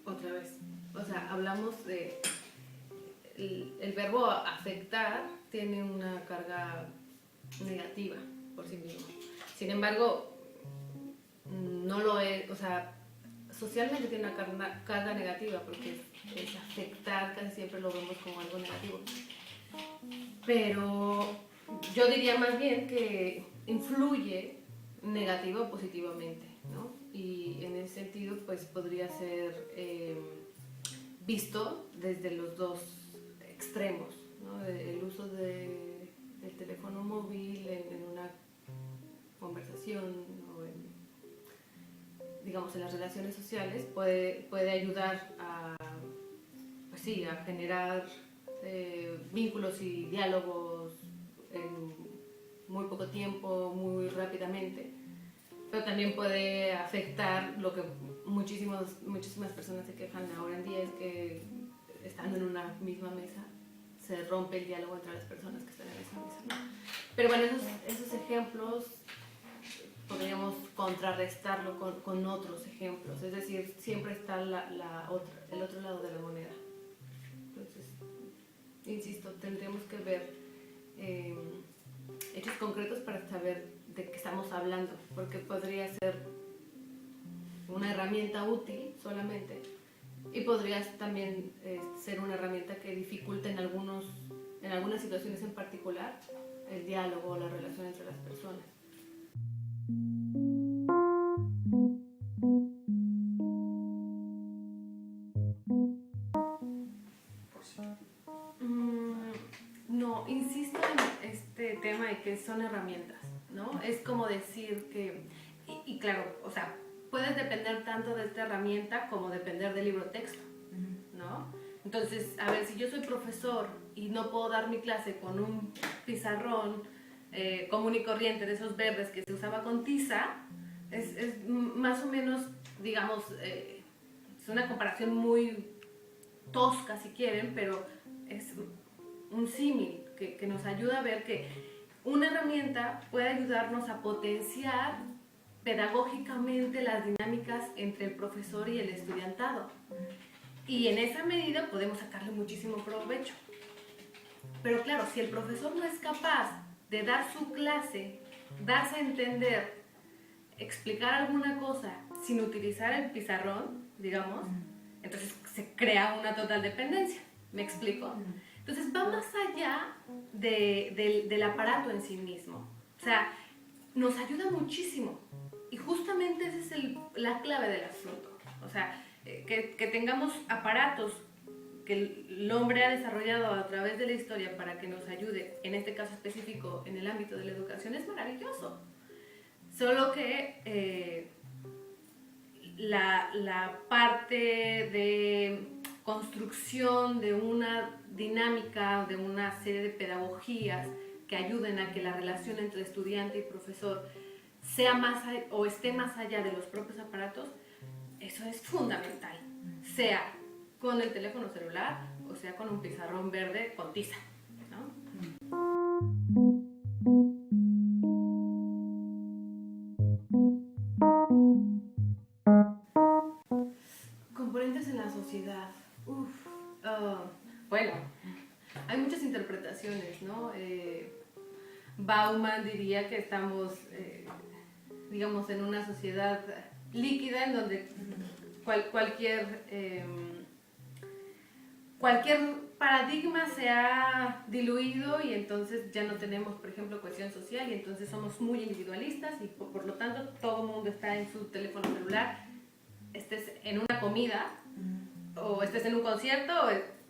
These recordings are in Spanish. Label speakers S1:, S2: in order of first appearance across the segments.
S1: Otra vez, o sea, hablamos de el verbo afectar tiene una carga negativa por sí mismo. Sin embargo, no lo es, o sea, socialmente tiene una carga negativa porque es afectar, casi siempre lo vemos como algo negativo. Pero yo diría más bien que influye negativo o positivamente, ¿no? Y en ese sentido, pues podría ser visto desde los dos extremos, ¿no? El uso del teléfono móvil en una conversación o digamos, en las relaciones sociales puede ayudar a, pues sí, a generar vínculos y diálogos en muy poco tiempo, muy rápidamente, pero también puede afectar lo que muchísimas personas se quejan ahora en día, es que estando en una misma mesa se rompe el diálogo entre las personas que están en esa mesa, ¿no? Pero bueno, esos ejemplos podríamos contrarrestarlo con otros ejemplos, es decir, siempre está el otro lado de la moneda. Entonces, insisto, tendríamos que ver hechos concretos para saber de qué estamos hablando, porque podría ser una herramienta útil solamente y podría también ser una herramienta que dificulte en algunas situaciones en particular el diálogo o la relación entre las personas. No, insisto en este tema de que son herramientas, ¿no? Es como decir que, y claro, o sea, puedes depender tanto de esta herramienta como depender del libro texto, ¿no? Entonces, a ver, si yo soy profesor y no puedo dar mi clase con un pizarrón común y corriente de esos verdes que se usaba con tiza, es más o menos, digamos, es una comparación muy tosca si quieren, pero es un símil que nos ayuda a ver que una herramienta puede ayudarnos a potenciar pedagógicamente las dinámicas entre el profesor y el estudiantado. Y en esa medida podemos sacarle muchísimo provecho. Pero claro, si el profesor no es capaz de dar su clase, darse a entender, explicar alguna cosa sin utilizar el pizarrón, digamos, entonces se crea una total dependencia. ¿Me explico? Entonces va más allá del aparato en sí mismo. O sea, nos ayuda muchísimo. Y justamente esa es la clave del asunto. O sea, que tengamos aparatos que el hombre ha desarrollado a través de la historia para que nos ayude, en este caso específico, en el ámbito de la educación, es maravilloso. Solo que la parte de construcción de una dinámica, de una serie de pedagogías que ayuden a que la relación entre estudiante y profesor sea más o esté más allá de los propios aparatos, eso es fundamental, sea con el teléfono celular o sea con un pizarrón verde con tiza, ¿no? Componentes en la sociedad. Bueno, hay muchas interpretaciones, ¿no? Bauman diría que estamos, digamos, en una sociedad líquida en donde cualquier paradigma se ha diluido y entonces ya no tenemos, por ejemplo, cohesión social y entonces somos muy individualistas y por lo tanto todo el mundo está en su teléfono celular, estés en una comida o estés en un concierto,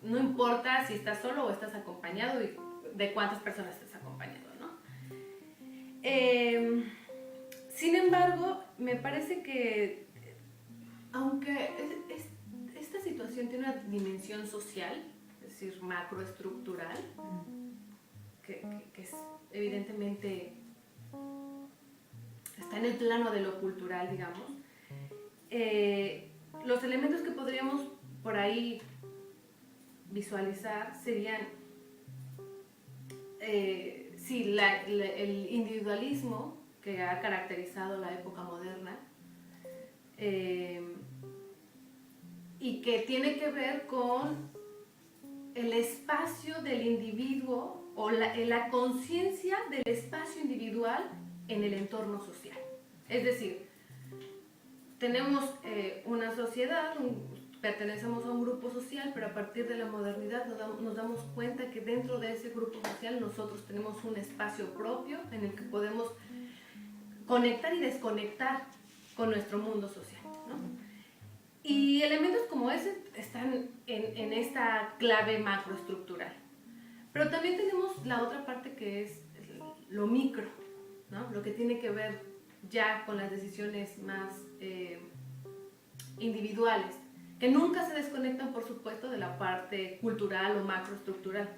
S1: no importa si estás solo o estás acompañado y de cuántas personas estás acompañado, ¿no? Sin embargo, me parece que aunque esta situación tiene una dimensión social, es decir, macroestructural, que es evidentemente está en el plano de lo cultural, digamos, los elementos que podríamos por ahí visualizar serían sí, el individualismo que ha caracterizado la época moderna, y que tiene que ver con el espacio del individuo o la conciencia del espacio individual en el entorno social. Es decir, tenemos una sociedad, pertenecemos a un grupo social, pero a partir de la modernidad nos damos cuenta que dentro de ese grupo social nosotros tenemos un espacio propio en el que podemos conectar y desconectar con nuestro mundo social, ¿no? Y elementos como ese están en esta clave macroestructural. Pero también tenemos la otra parte que es lo micro, ¿no? Lo que tiene que ver ya con las decisiones más individuales, que nunca se desconectan, por supuesto, de la parte cultural o macroestructural.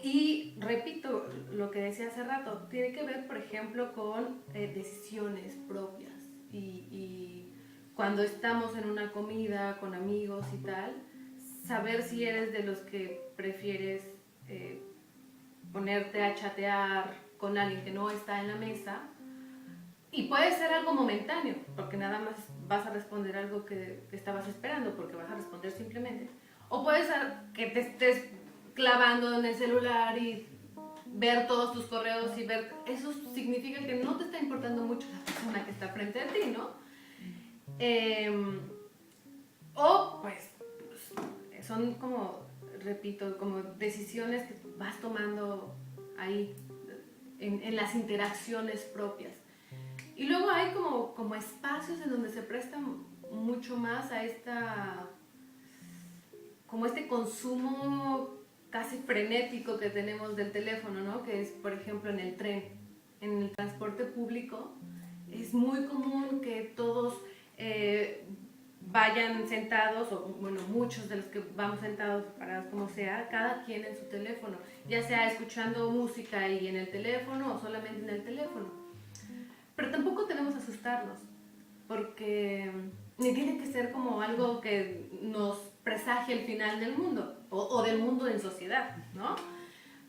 S1: Y repito lo que decía hace rato, tiene que ver, por ejemplo, con decisiones propias. Y cuando estamos en una comida con amigos y tal, saber si eres de los que prefieres ponerte a chatear con alguien que no está en la mesa, y puede ser algo momentáneo, porque nada más vas a responder algo que estabas esperando, porque vas a responder simplemente. O puede ser que te estés clavando en el celular y ver todos tus correos y ver... Eso significa que no te está importando mucho la persona que está frente a ti, ¿no? O pues son como, repito, como decisiones que vas tomando ahí en las interacciones propias. Y luego hay como espacios en donde se prestan mucho más a como este consumo casi frenético que tenemos del teléfono, ¿no? Que es, por ejemplo, en el tren, en el transporte público. Es muy común que todos vayan sentados, o bueno, muchos de los que vamos sentados, parados como sea, cada quien en su teléfono, ya sea escuchando música y en el teléfono o solamente en el teléfono. Pero tampoco tenemos que asustarnos, porque ni tiene que ser como algo que nos presagie el final del mundo, o del mundo en sociedad, ¿no?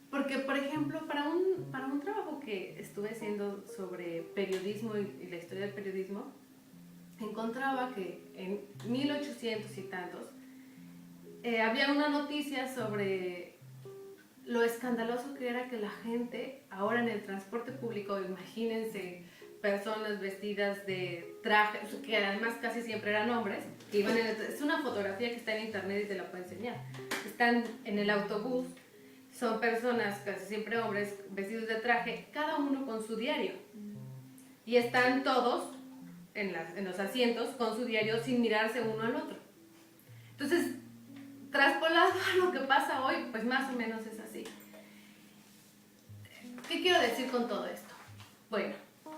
S1: Porque, por ejemplo, para un trabajo que estuve haciendo sobre periodismo y la historia del periodismo, encontraba que en 1800 y tantos había una noticia sobre lo escandaloso que era que la gente, ahora en el transporte público, imagínense personas vestidas de traje, que además casi siempre eran hombres, que iban es una fotografía que está en internet y te la puedo enseñar. Están en el autobús, son personas, casi siempre hombres, vestidos de traje, cada uno con su diario. Y están todos en los asientos con su diario sin mirarse uno al otro. Entonces, traspolado a lo que pasa hoy, pues más o menos es así. ¿Qué quiero decir con todo esto? Bueno,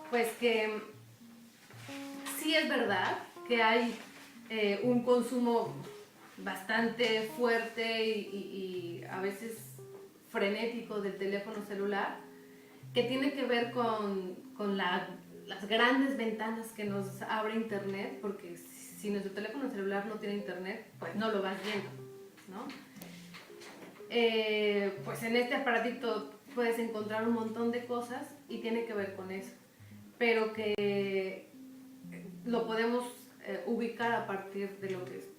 S1: pues que sí es verdad que hay un consumo bastante fuerte y a veces frenético del teléfono celular, que tiene que ver con las grandes ventanas que nos abre internet, porque si nuestro teléfono celular no tiene internet, pues no lo vas viendo, ¿no? Pues en este aparatito puedes encontrar un montón de cosas y tiene que ver con eso, pero que lo podemos ubicar a partir de lo que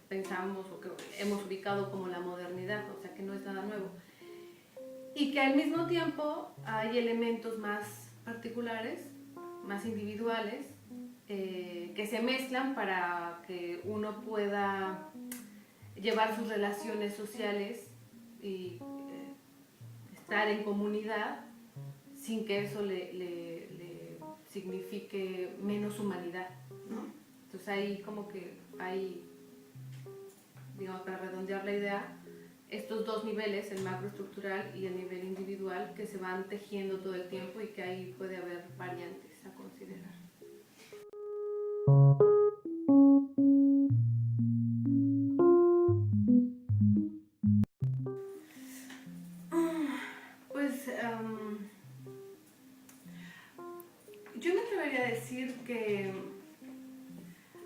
S1: pensamos o que hemos ubicado como la modernidad, o sea que no es nada nuevo. Y que al mismo tiempo hay elementos más particulares, más individuales, que se mezclan para que uno pueda llevar sus relaciones sociales y estar en comunidad sin que eso le signifique menos humanidad, ¿no? Entonces ahí como que hay, digamos, para redondear la idea, estos dos niveles, el macroestructural y el nivel individual, que se van tejiendo todo el tiempo y que ahí puede haber variantes a considerar. Pues yo me atrevería a decir que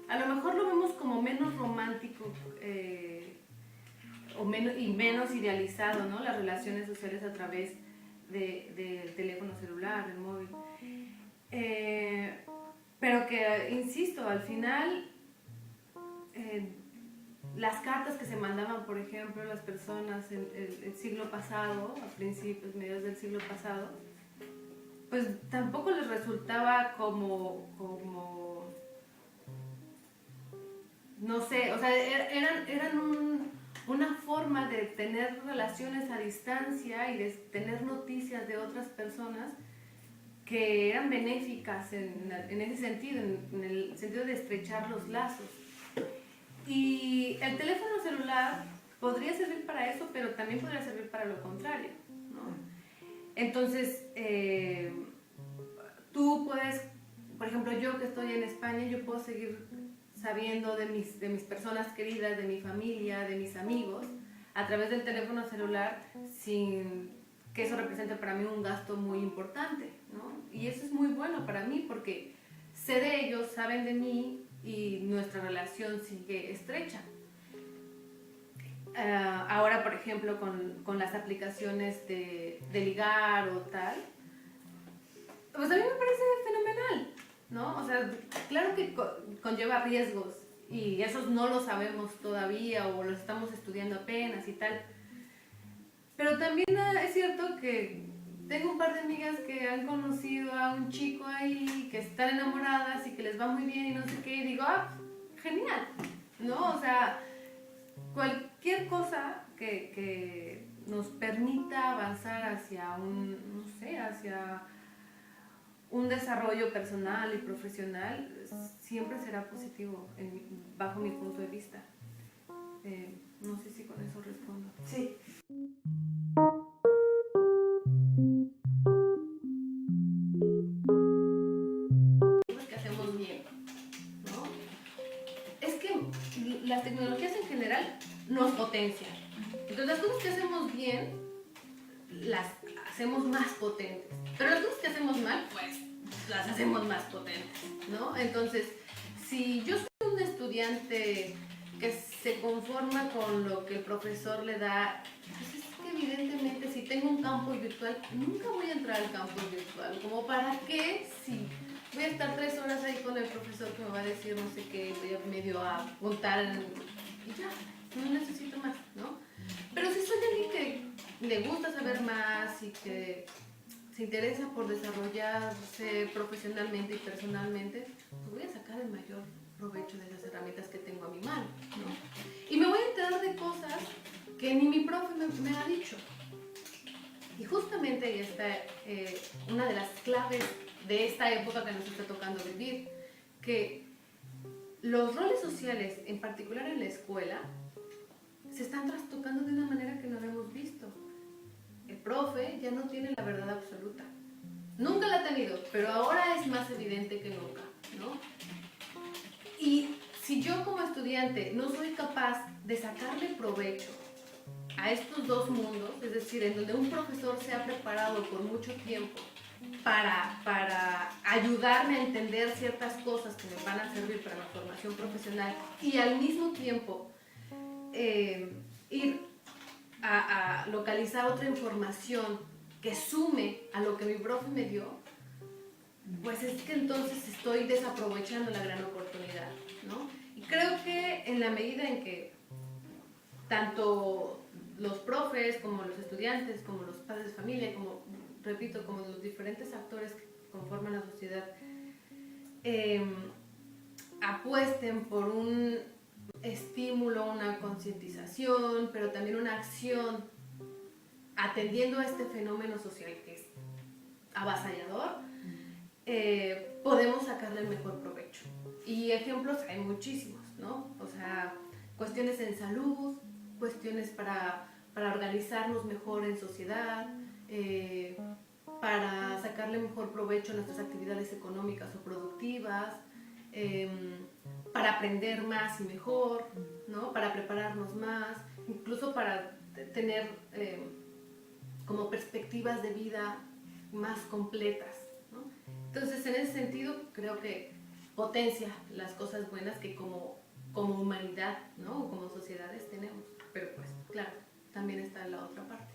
S1: a lo mejor lo vemos como menos romántico y menos idealizado, ¿no? Las relaciones sociales a través del teléfono celular, del móvil. Pero que, insisto, al final, las cartas que se mandaban, por ejemplo, las personas el siglo pasado, a principios, mediados del siglo pasado, pues tampoco les resultaba como no sé, o sea, eran una forma de tener relaciones a distancia y de tener noticias de otras personas que eran benéficas en ese sentido, en el sentido de estrechar los lazos. Y el teléfono celular podría servir para eso, pero también podría servir para lo contrario, ¿no? Entonces, tú puedes, por ejemplo, yo que estoy en España, yo puedo seguir sabiendo de mis personas queridas, de mi familia, de mis amigos, a través del teléfono celular, sin que eso represente para mí un gasto muy importante, ¿no? Y eso es muy bueno para mí porque sé de ellos, saben de mí y nuestra relación sigue estrecha. Ahora, por ejemplo, con las aplicaciones de ligar o tal, pues a mí me parece fenomenal, ¿no? O sea, claro que conlleva riesgos y esos no los sabemos todavía o los estamos estudiando apenas y tal. Pero también es cierto que tengo un par de amigas que han conocido a un chico ahí, que están enamoradas y que les va muy bien y no sé qué, y digo, genial, ¿no? O sea, cualquier cosa que nos permita avanzar hacia no sé, hacia un desarrollo personal y profesional siempre será positivo bajo mi punto de vista. No sé si con eso respondo.
S2: Sí.
S1: Que hacemos bien, ¿no? Es que las tecnologías en general nos potencian. Entonces las cosas que hacemos bien las hacemos más potentes. Pero las cosas que hacemos mal, pues las hacemos más potentes, ¿no? Entonces, si yo soy un estudiante que se conforma con lo que el profesor le da, pues es que evidentemente si tengo un campus virtual, nunca voy a entrar al campus virtual. ¿Como para qué? Si voy a estar 3 horas ahí con el profesor que me va a decir no sé qué, voy a medio a apuntar y ya, no necesito más, ¿no? Pero si soy alguien que le gusta saber más y que se interesa por desarrollarse profesionalmente y personalmente, pues voy a sacar el mayor provecho de las herramientas que tengo a mi mano, ¿no? Y me voy a enterar de cosas que ni mi profe me ha dicho. Y justamente ahí está una de las claves de esta época que nos está tocando vivir, que los roles sociales, en particular en la escuela, se están trastocando de una manera que no habíamos visto. El profe ya no tiene la verdad absoluta. Nunca la ha tenido, pero ahora es más evidente que nunca, ¿no? Y si yo como estudiante no soy capaz de sacarle provecho a estos dos mundos, es decir, en donde un profesor se ha preparado por mucho tiempo para ayudarme a entender ciertas cosas que me van a servir para la formación profesional y al mismo tiempo ir a localizar otra información que sume a lo que mi profe me dio, pues es que entonces estoy desaprovechando la gran oportunidad, ¿no? Y creo que en la medida en que tanto los profes como los estudiantes, como los padres de familia, como, repito, como los diferentes actores que conforman la sociedad, apuesten por un estímulo, una concientización, pero también una acción atendiendo a este fenómeno social que es avasallador, podemos sacarle el mejor provecho. Y ejemplos hay muchísimos, ¿no? O sea, cuestiones en salud, cuestiones para organizarnos mejor en sociedad, para sacarle mejor provecho a nuestras actividades económicas o productivas, para aprender más y mejor, ¿no? Para prepararnos más, incluso para tener como perspectivas de vida más completas, ¿no? Entonces, en ese sentido, creo que potencia las cosas buenas que como humanidad, ¿no? O como sociedades tenemos. Pero pues, claro, también está la otra parte.